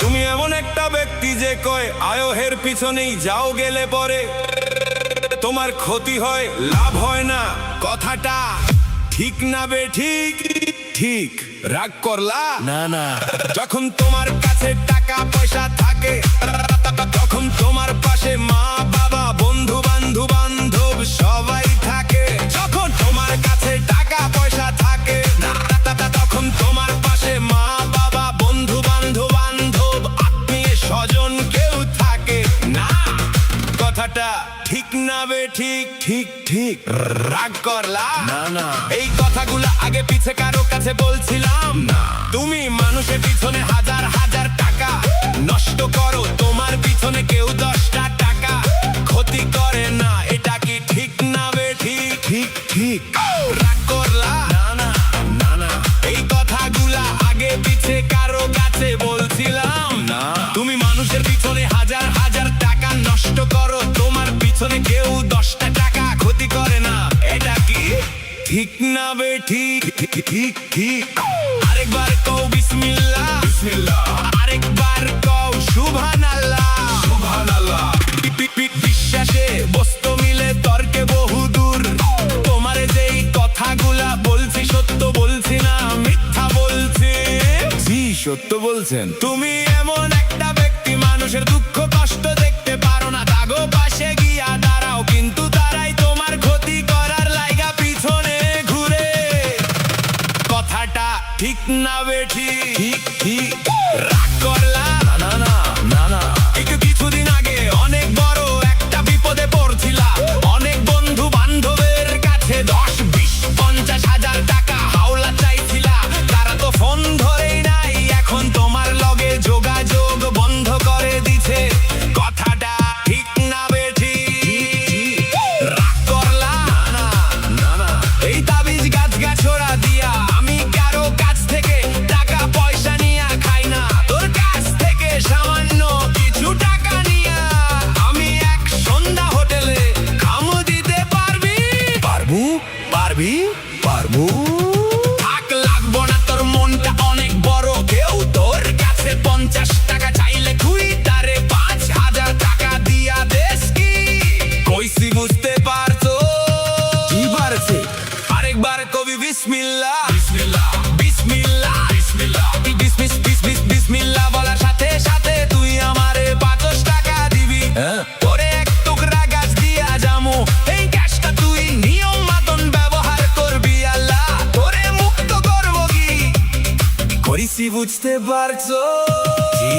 তুমি এমন একটা ব্যক্তি যে কয় আয়োহের পিছনেই যাও, গেলে পরে তোমার ক্ষতি হয়, লাভ হয় না। কথাটা ঠিক না বে ঠিক? ঠিক। রাগ করলা? না না, যখন তোমার কাছে টাকা পয়সা থাকে, তখন তোমার পাশে মা বাবা বন্ধু বান্ধব সবাই থাকে। যখন তোমার কাছে টাকা পয়সা থাকে না, তখন তোমার পাশে মা বাবা বন্ধু বান্ধব আত্মীয় স্বজন কেউ থাকে না। কথাটা ঠিক না বে ঠিক? ঠিক ঠিক। রাগ করলা? না না, এই কথাগুলো আগে পিছে কারো কাছে বলছিলাম না। তুমি মানুষের পিছনে হাজার হাজার টাকা নষ্ট করো, তোমার পিছনে কেউ 10টা টাকা ক্ষতি করে না। এটা কি ঠিক না বে ঠিক? ঠিক ঠিক। রাগ করলা? না না না না, এই কথাগুলা আগে পিছে কারো কাছে বলছিলাম না। তুমি মানুষের পিছনে হাজার হাজার টাকা নষ্ট করো, তোমার পিছনে কেউ 10টা টাকা ক্ষতি করে না। এটা কি ঠিক না বে ঠিক? ঠিক ঠিক। আরেকবার কও বিসমিল্লাহ। বিসমিল্লাহ। আরেকবার কও সুবহানাল্লাহ। সুবহানাল্লাহ। বিশ্বাসে বস্তু মিলে তর্কে বহুদূর। তোমারে যেই কথাগুলা বলছি সত্য বলছি না মিথ্যা বলছি? জি, সত্য বলছেন। তুমি এমন একটা ব্যক্তি মানুষের দুঃখ কষ্ট দেখতে পারো না, তাগো পাশে গিয়া দাঁড়াও, কিন্তু তারাই তোমার ক্ষতি করার লাইগা পিছনে ঘুরে। কথাটা ঠিক না বে ঠিক? ঠিক ঠিক। রাগ করলা? না না না না, একটু কিছুদিন আগে অনেক বড় একটা বিপদে পড়ছিলা, অনেক বন্ধু বান্ধবের কাছে 10, 20, 50 হাজার টাকা হাওলা চাইছিলা, তারা তো ফোন ধরেই নাই, এখন তোমার লগে যোগাযোগ বন্ধ করে দিছে। কথাটা ঠিক না বে ঠিক? রাগ করলা? না না না, এই তাবিজ গাছগাছড়া দিয়া আমি কারো কাছ থেকে টাকা পয়সা নিয়া খাই না। তোর কাছ থেকে সামান্য কিছু টাকা নিয়া আমি এক সন্ধ্যা হোটেলে খামো দিতে পারবি? পারবো পারবি পারবো। থাক, লাগবো না তোর মনটা অনেক বড়, কেউ তোর কাছে 50 টাকা চাইলে তুই তারে 5,000 টাকা দিয়া দেশ কি? কইছি বুঝতে পারছো? কি পারছে? আরেকবার কবি বিসমিল্লাহ। বিসমিল্লাহ। বিসমিল্লাহ। বিসমিল্লাহ। বিসমিল্লাহ বলার সাথে সাথে তুই আমারে 5 টাকা দিবি। হ্যাঁ। তোরে এক টুকরা গাছ দিয়া যামু, এই গাছটা তুই নিয়ম মতন ব্যবহার করবি, আল্লাহ তোরে মুক্ত করবো কি? করিছি বুঝতে পারছো? জি।